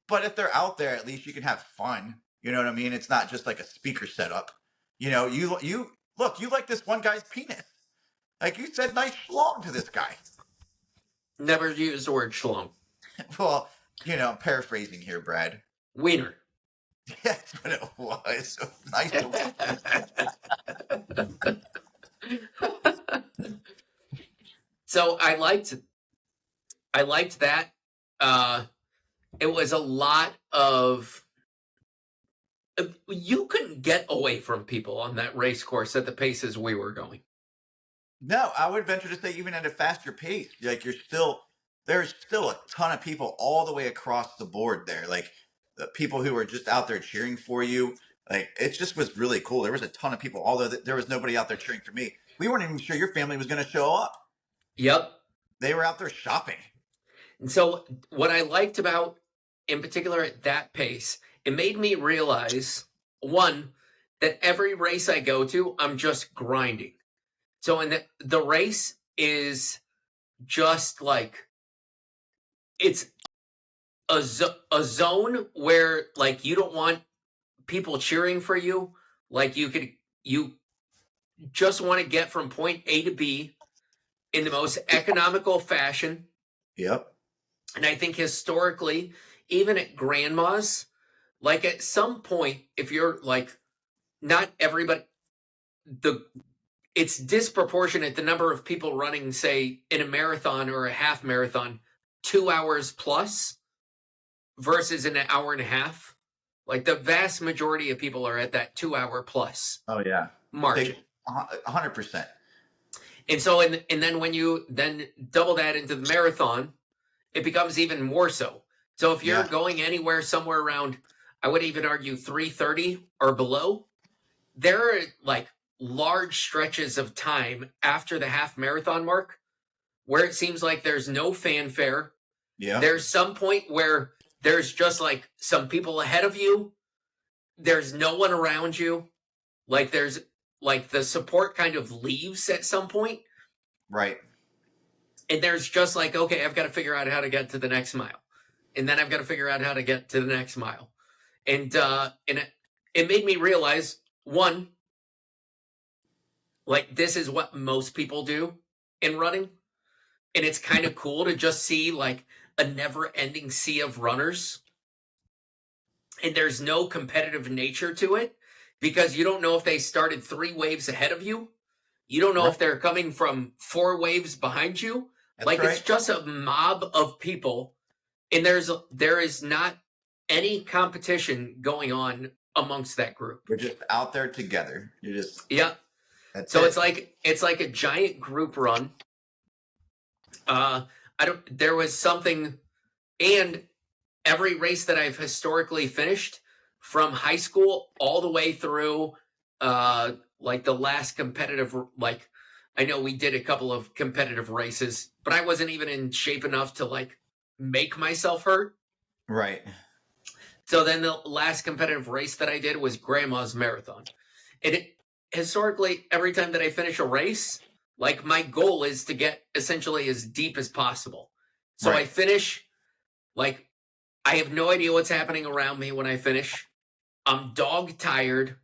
But if they're out there, at least you can have fun. You know what I mean? It's not just like a speaker setup. You look, you like this one guy's penis. Like you said, nice schlong to this guy. Never used the word schlong. Well, I'm paraphrasing here, Brad. Wiener. That's what it was. So nice. So I liked that. It was a lot of you couldn't get away from people on that race course at the paces we were going. No, I would venture to say even at a faster pace, like there's still a ton of people all the way across the board there. Like the people who were just out there cheering for you. Like it just was really cool. There was a ton of people, although there was nobody out there cheering for me. We weren't even sure your family was going to show up. Yep. They were out there shopping. And so what I liked about, in particular at that pace, it made me realize, one, that every race I go to, I'm just grinding. So in the race is just like, it's a zone where like you don't want people cheering for you. Like you just want to get from point A to B in the most economical fashion. Yep. And I think historically, even at grandma's, like at some point, if you're like, not everybody, it's disproportionate the number of people running, say, in a marathon or a half marathon, 2 hours plus versus an hour and a half. Like the vast majority of people are at that 2 hour plus Oh yeah, margin. 100%. And so, and then when you then double that into the marathon, it becomes even more so. So if you're going anywhere somewhere around, I would even argue 3:30 or below, there are like large stretches of time after the half marathon mark where it seems like there's no fanfare. Yeah. There's some point where there's just like some people ahead of you. There's no one around you. Like there's like the support kind of leaves at some point. Right. And there's just like, okay, I've got to figure out how to get to the next mile. And then I've got to figure out how to get to the next mile. And it made me realize, one, like this is what most people do in running. And it's kind of cool to just see like a never-ending sea of runners. And there's no competitive nature to it because you don't know if they started 3 waves ahead of you. You don't know if they're coming from 4 waves behind you. It's just a mob of people, and there is not any competition going on amongst that group. We're just out there together. You're just So it's like a giant group run. There was something, and every race that I've historically finished from high school all the way through like the last competitive, like I know we did a couple of competitive races, but I wasn't even in shape enough to like make myself hurt. Right. So then the last competitive race that I did was Grandma's Marathon. And historically, every time that I finish a race, like my goal is to get essentially as deep as possible. So I finish, like I have no idea what's happening around me when I finish. I'm dog tired.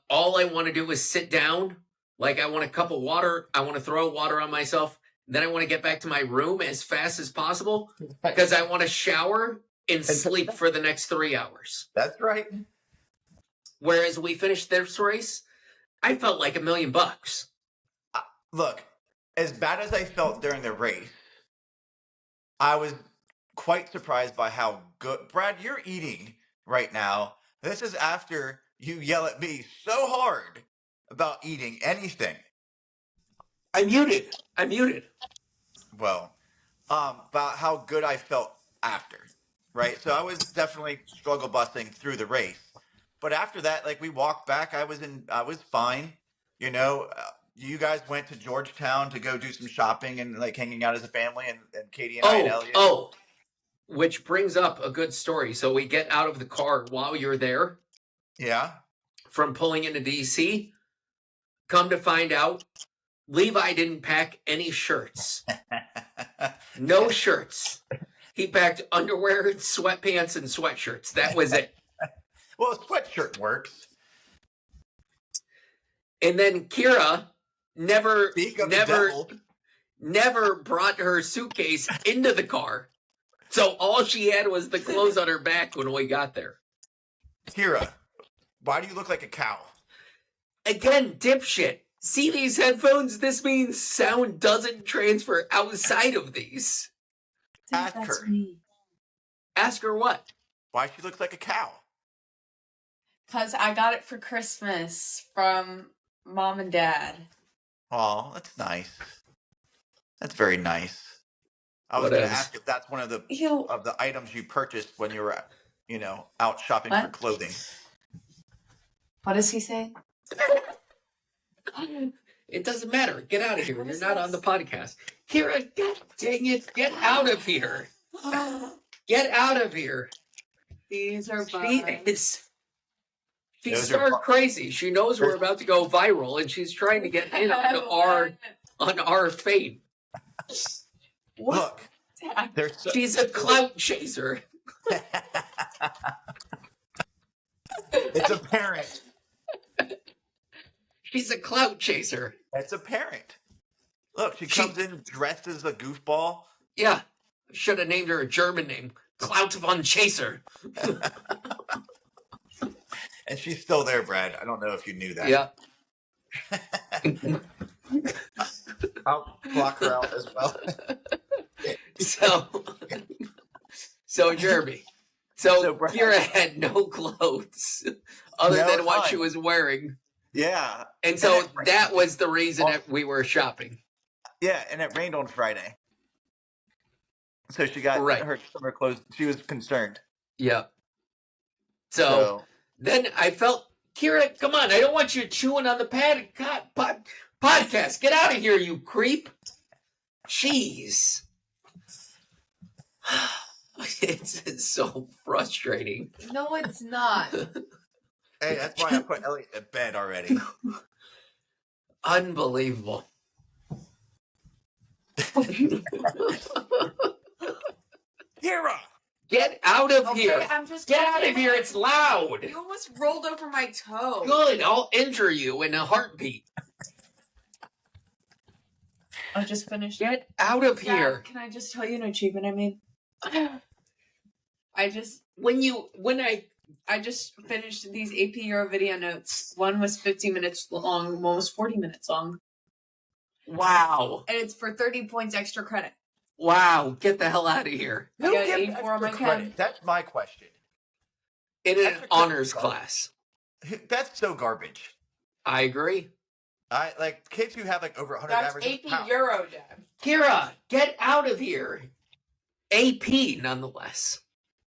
All I want to do is sit down. Like I want a cup of water. I want to throw water on myself. Then I want to get back to my room as fast as possible because I want to shower and sleep for the next 3 hours. That's right. Whereas we finished this race, I felt like $1 million. Look, as bad as I felt during the race, I was quite surprised by how good. Brad, you're eating right now. This is after you yell at me so hard about eating anything. I'm muted. Well, about how good I felt after, right? So I was definitely struggle busting through the race, but after that, like we walked back, I was fine. You know, you guys went to Georgetown to go do some shopping and like hanging out as a family, and Katie and I and Elliot. Which brings up a good story. So we get out of the car while you're there. Yeah. From pulling into DC. Come to find out, Levi didn't pack any shirts. No shirts. He packed underwear, sweatpants, and sweatshirts. That was it. Well, a sweatshirt works. And then Kira never brought her suitcase into the car. So all she had was the clothes on her back when we got there. Kira, why do you look like a cow? Again, dipshit. See these headphones? This means sound doesn't transfer outside of these. Ask her. Me. Ask her what? Why she looks like a cow? Because I got it for Christmas from Mom and Dad. Oh, that's nice. That's very nice. I was going to ask if that's one of the items you purchased when you were, out shopping for clothing. What does he say? It doesn't matter. Get out of here. You're not on the podcast. Kira, God dang it. Get out of here. Get out of here. These are She's stark crazy. She knows we're about to go viral, and she's trying to get in on our fame. Look, she's a clout chaser. It's apparent. She's a clout chaser. It's apparent. Look, she comes in dressed as a goofball. Yeah, should have named her a German name, Clout von Chaser. And she's still there, Brad. I don't know if you knew that. Yeah. I'll block her out as well. So Jeremy, So Brad- Kira had no clothes other No, than it's what fine. she was wearing. Yeah. And so that was the reason Oh. that we were shopping. Yeah, and it rained on Friday. So she got Right. her summer clothes. She was concerned. Yeah. So then I felt, Kira, come on, I don't want you chewing on the podcast. Get out of here, you creep. Jeez. It's so frustrating. No, it's not. Hey, that's why I put Elliot to bed already. Unbelievable. Kira! Get out of Okay, here. I'm just Get out of here. It's loud. You almost rolled over my toe. Good. I'll injure you in a heartbeat. I just finished. Get out of Dad, here. can I just tell you an achievement I made? I just finished these AP Euro video notes. One was 15 minutes long, one was 40 minutes long. Wow. And it's for 30 points extra credit. Wow. Get the hell out of here. I got 84 on my chem. That's my question. In an Extra honors credit. class. That's so garbage. I agree. I like kids who have like over 100 That's averages. AP Euro, Dad. Kira, get out of here. AP, nonetheless.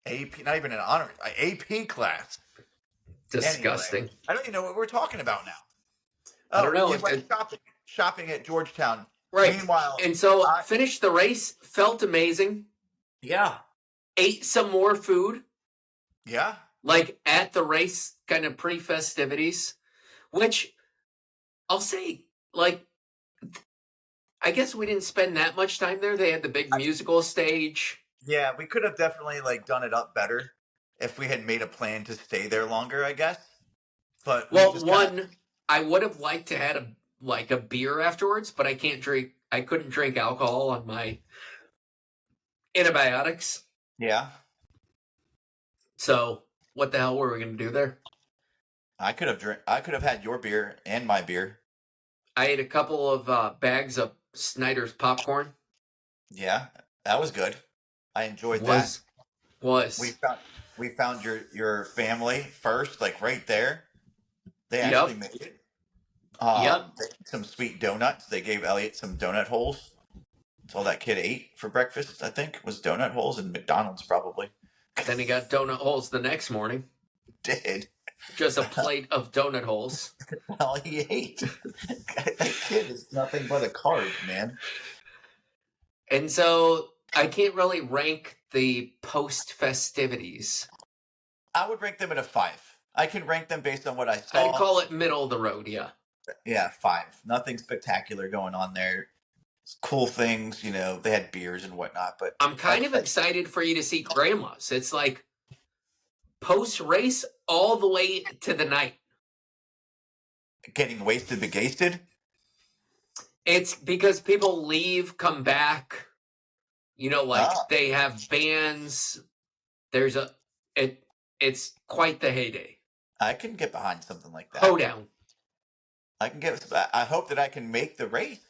AP, not even an honor, AP class. Disgusting. Anyway, I don't even know what we're talking about now. I don't know. You went shopping at Georgetown. Right. Meanwhile, And so finished the race, felt amazing. Yeah. Ate some more food, Yeah. like at the race, kind of pre-festivities, which I'll say, like, I guess we didn't spend that much time there. They had the big musical stage. Yeah, we could have definitely like done it up better if we had made a plan to stay there longer, I guess. But Well, I would have liked to had a beer afterwards, but I couldn't drink alcohol on my antibiotics. Yeah. So what the hell were we going to do there? I could have had your beer and my beer. I ate a couple of bags of Snyder's popcorn. Yeah, that was good. I enjoyed that. We found your family first, like right there. They actually made it. Some sweet donuts. They gave Elliot some donut holes. That's all that kid ate for breakfast, I think, was donut holes and McDonald's probably. Then he got donut holes the next morning. Did. Just a plate of donut holes. All he ate. That kid is nothing but a carb, man. And so I can't really rank the post festivities. I would rank them at a 5. I can rank them based on what I saw. I'd call it middle of the road, yeah. Yeah, 5. Nothing spectacular going on there. Cool things, they had beers and whatnot, but I'm kind of excited for you to see grandmas. It's like post race all the way to the night. Getting wasted but gasted? It's because people leave, come back. They have bands. It's quite the heyday. I can get behind something like that. Hoedown. I hope that I can make the race.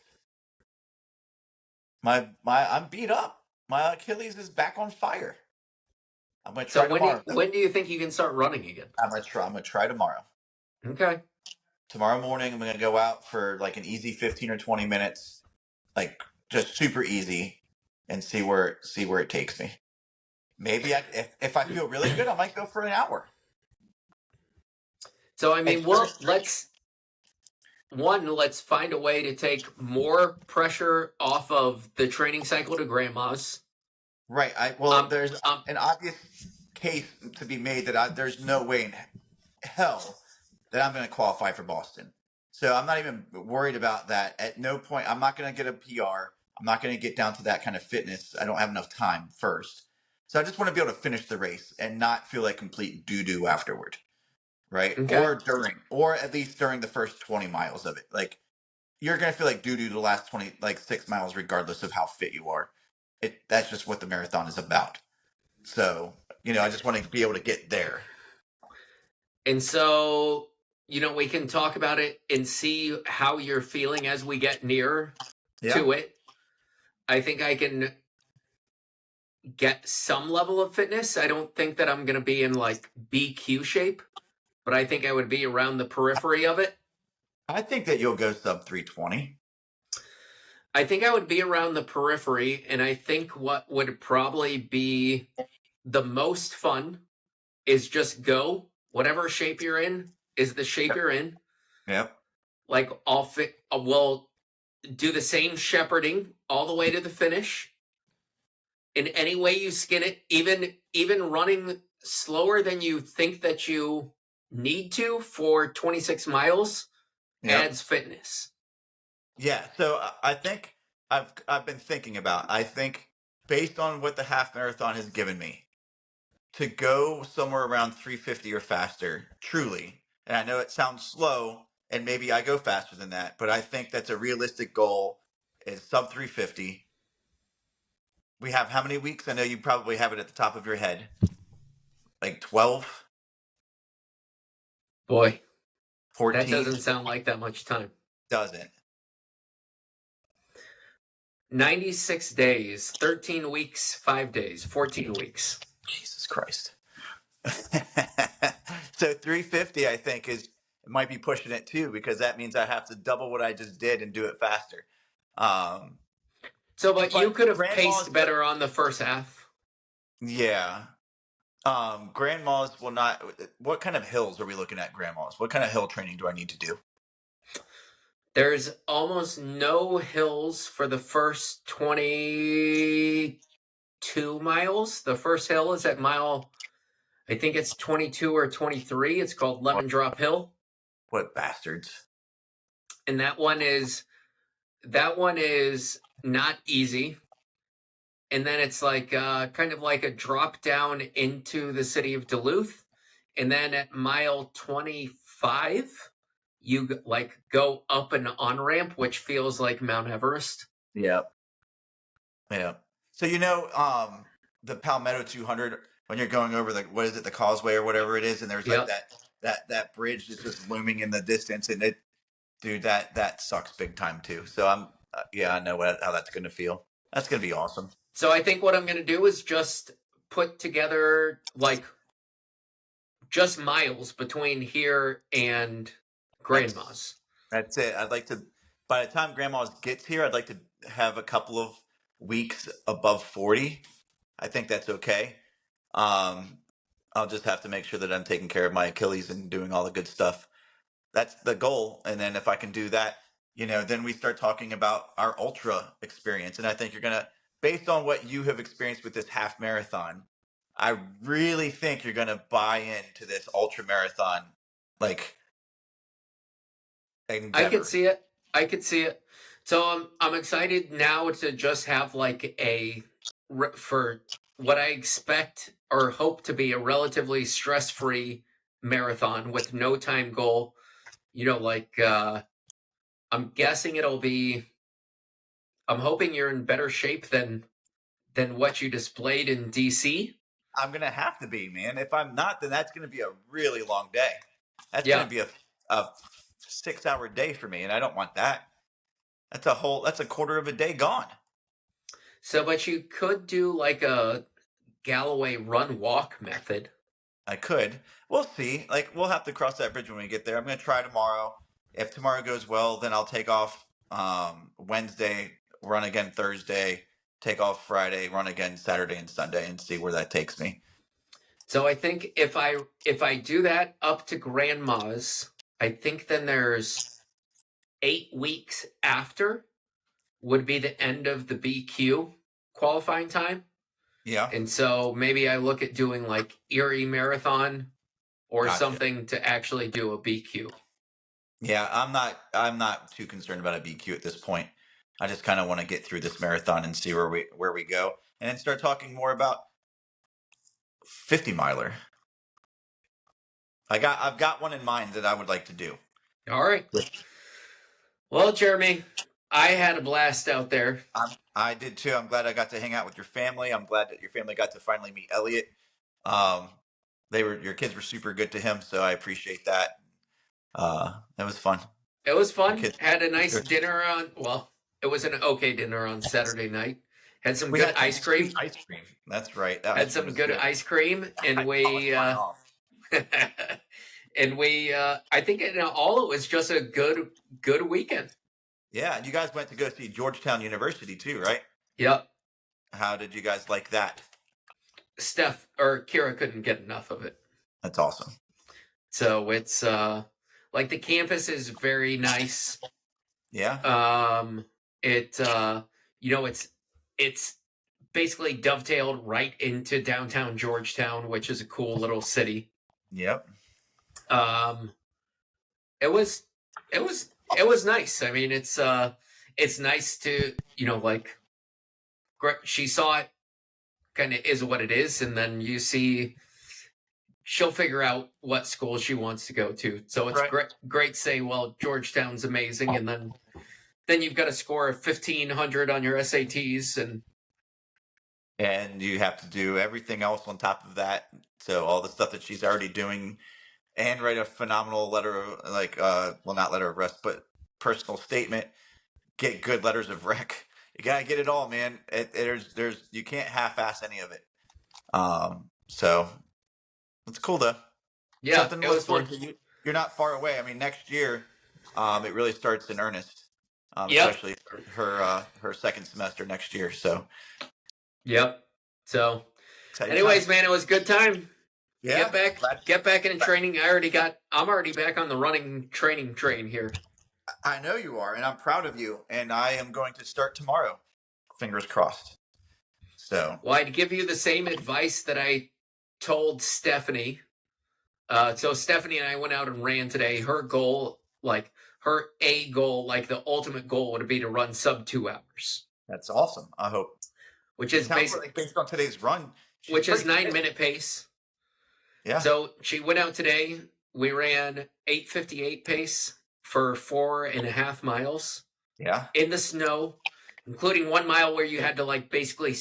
I'm beat up. My Achilles is back on fire. I'm gonna try tomorrow. When do you think you can start running again? I'm gonna try tomorrow. Okay. Tomorrow morning, I'm gonna go out for like an easy 15 or 20 minutes, like just super easy, and see where it takes me. Maybe if I feel really good, I might go for an hour. So I mean, let's find a way to take more pressure off of the training cycle to grandma's. Right. There's an obvious case to be made that there's no way in hell that I'm going to qualify for Boston. So I'm not even worried about that. At no point, I'm not going to get a PR. I'm not going to get down to that kind of fitness. I don't have enough time first. So I just want to be able to finish the race and not feel like complete doo-doo afterward. Right? Okay. Or at least during the first 20 miles of it. Like, you're going to feel like doo-doo the last 6 miles, regardless of how fit you are. That's just what the marathon is about. So, I just want to be able to get there. And so, we can talk about it and see how you're feeling as we get nearer to it. I think I can get some level of fitness. I don't think that I'm going to be in like BQ shape, but I think I would be around the periphery of it. I think that you'll go sub 320. I think I would be around the periphery, and I think what would probably be the most fun is just go whatever shape you're in is the shape you're in. Yep. Like we'll do the same shepherding all the way to the finish. In any way you skin it, even running slower than you think that you need to for 26 miles Yep. adds fitness. Yeah. So I think I've been thinking about. I think based on what the half marathon has given me, to go somewhere around 350 or faster, truly. And I know it sounds slow, and maybe I go faster than that, but I think that's a realistic goal. Is sub 350. We have how many weeks? I know you probably have it at the top of your head. Like 12, Boy, 14. that doesn't sound like that much time. Doesn't. 96 days, 13 weeks, 5 days, 14 weeks. Jesus Christ. So 350, I think, might be pushing it too, because that means I have to double what I just did and do it faster. But you could have grandma's paced better on the first half. Yeah. Grandma's will not. What kind of hills are we looking at, grandma's? What kind of hill training do I need to do? There's almost no hills for the first 22 miles. The first hill is at mile, I think it's 22 or 23. It's called Lemon Drop Hill. What bastards. And that one is not easy. And then it's like kind of like a drop down into the city of Duluth. And then at mile 25, you like go up an on-ramp, which feels like Mount Everest. Yep. Yeah. So the Palmetto 200, when you're going over the causeway or whatever it is, and there's like that bridge that's just looming in the distance, and that sucks big time too. So I know how that's going to feel. That's going to be awesome. So I think what I'm going to do is just put together like just miles between here and Grandma's. That's it. I'd like to, by the time Grandma's gets here, I'd like to have a couple of weeks above 40. I think that's okay. I'll just have to make sure that I'm taking care of my Achilles and doing all the good stuff. That's the goal. And then if I can do that, then we start talking about our ultra experience. And I think you're going to, based on what you have experienced with this half marathon, I really think you're going to buy into this ultra marathon, like, endeavor. I could see it. So I'm excited now to just have like for what I expect or hope to be a relatively stress-free marathon with no time goal. I'm guessing I'm hoping you're in better shape than what you displayed in DC. I'm going to have to be, man. If I'm not, then that's going to be a really long day. That's going to be a 6-hour day for me, and I don't want that. That's a quarter of a day gone. So, but you could do like a Galloway run-walk method. I could. We'll see. Like, we'll have to cross that bridge when we get there. I'm going to try tomorrow. If tomorrow goes well, then I'll take off Wednesday, run again Thursday, take off Friday, run again Saturday and Sunday, and see where that takes me. So I think if I do that up to Grandma's, I think then there's 8 weeks after would be the end of the BQ qualifying time. Yeah. And so maybe I look at doing like Erie Marathon or something to actually do a BQ. Yeah, I'm not too concerned about a BQ at this point. I just kind of want to get through this marathon and see where we go, and then start talking more about 50 miler. I've got one in mind that I would like to do. All right. Well, Jeremy, I had a blast out there. I did too. I'm glad I got to hang out with your family. I'm glad that your family got to finally meet Elliot. Your kids were super good to him, so I appreciate that. It was fun. It was fun. Had a nice dinner it was an okay dinner on Saturday night. Had some We good had some ice cream. sweet ice cream. That's right. That Had ice cream some was good good. ice cream, and I we polished mine off. and we I think in all it was just a good weekend. Yeah, and you guys went to go see Georgetown University too, right? Yep. How did you guys like that? Steph or Kira couldn't get enough of it. That's awesome. So it's like the campus is very nice. Yeah. It it's basically dovetailed right into downtown Georgetown, which is a cool little city. Yep. It was nice. I mean, it's nice to, like, she saw it, kind of is what it is, and then you see she'll figure out what school she wants to go to. So it's Right. great to say, well, Georgetown's amazing, and then you've got to score 1,500 on your SATs, And you have to do everything else on top of that. So all the stuff that she's already doing, and write a phenomenal letter of, like, well, not letter of rest, but personal statement. Get good letters of rec. You gotta get it all, man. There's you can't half-ass any of it. So it's cool though. yeah, Something to it look was fun. forward to. You're not far away. I mean, next year, it really starts in earnest. Yep. Especially her second semester next year. So Yep. So, exciting anyways, times. man, it was a good time. Yeah. Get back in training. I'm already back on the running training train here. I know you are, and I'm proud of you. And I am going to start tomorrow. Fingers crossed. So. Well, I'd give you the same advice that I told Stephanie. So Stephanie and I went out and ran today. Her goal, like the ultimate goal would be to run sub 2 hours. That's awesome. I hope. Which is basically based on today's run. Which is 9-minute pace. Yeah. So she went out today. We ran 8:58 pace for 4.5 miles. Yeah. In the snow, including 1 mile where you had to, like, basically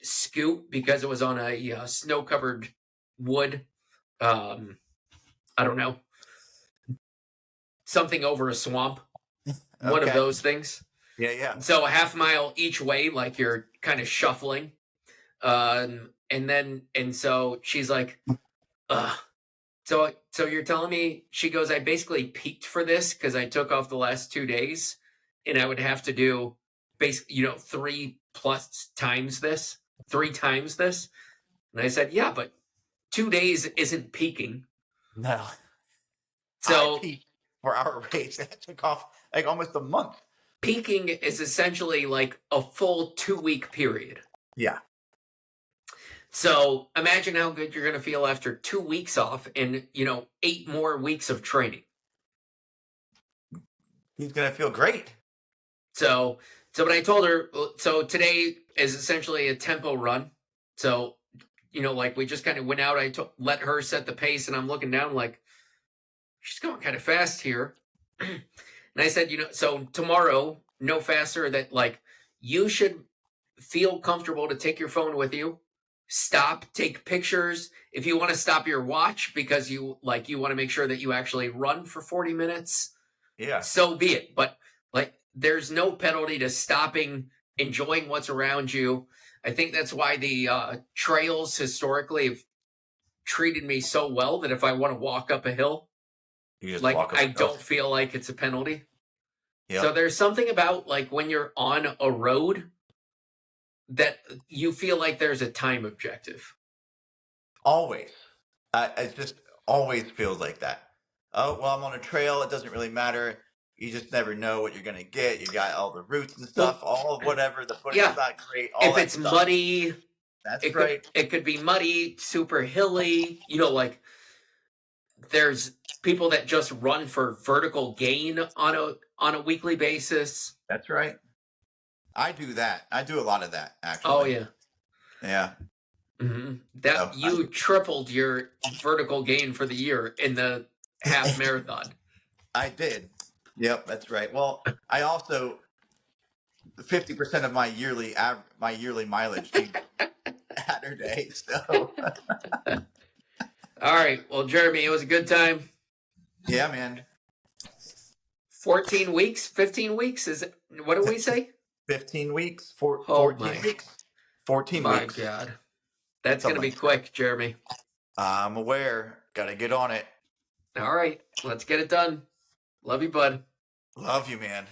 scoot because it was on a snow-covered wood. I don't know. Something over a swamp. One of those things. Yeah. So a half mile each way, like you're kind of shuffling. And so she's like, so you're telling me, she goes, I basically peaked for this because I took off the last 2 days and I would have to do basically, 3 times this. And I said, yeah, but 2 days isn't peaking. No. So I peaked for our race. That took off like almost a month. Peaking is essentially like a full 2-week period. Yeah. So imagine how good you're going to feel after 2 weeks off and, 8 more weeks of training. He's going to feel great. So when I told her, so today is essentially a tempo run. So, like we just kind of went out, let her set the pace, and I'm looking down like, she's going kind of fast here. And I said, so tomorrow, no faster, that, like, you should feel comfortable to take your phone with you, stop, take pictures. If you want to stop your watch because you want to make sure that you actually run for 40 minutes, yeah, so be it. But, like, there's no penalty to stopping, enjoying what's around you. I think that's why the trails historically have treated me so well that if I want to walk up a hill, I don't feel like it's a penalty. Yep. So there's something about, like, when you're on a road that you feel like there's a time objective. Always. It just always feels like that. Oh, well, I'm on a trail. It doesn't really matter. You just never know what you're going to get. You got all the roots and stuff, all whatever. The footing's not great. If it's muddy, that's right. It could be muddy, super hilly. Like, there's people that just run for vertical gain on a weekly basis. That's right. I do that. I do a lot of that, actually. Oh, yeah. Yeah. Mm-hmm. You tripled your vertical gain for the year in the half marathon. I did. Yep, that's right. Well, I also 50% of my yearly mileage came Saturday. So. All right. Well, Jeremy, it was a good time. Yeah, man. 14 weeks, 15 weeks is it? What do we say? 15 weeks, 14 weeks. 14 My weeks. God. That's Something going to be like quick, Jeremy. I'm aware. Got to get on it. All right. Let's get it done. Love you, bud. Love you, man.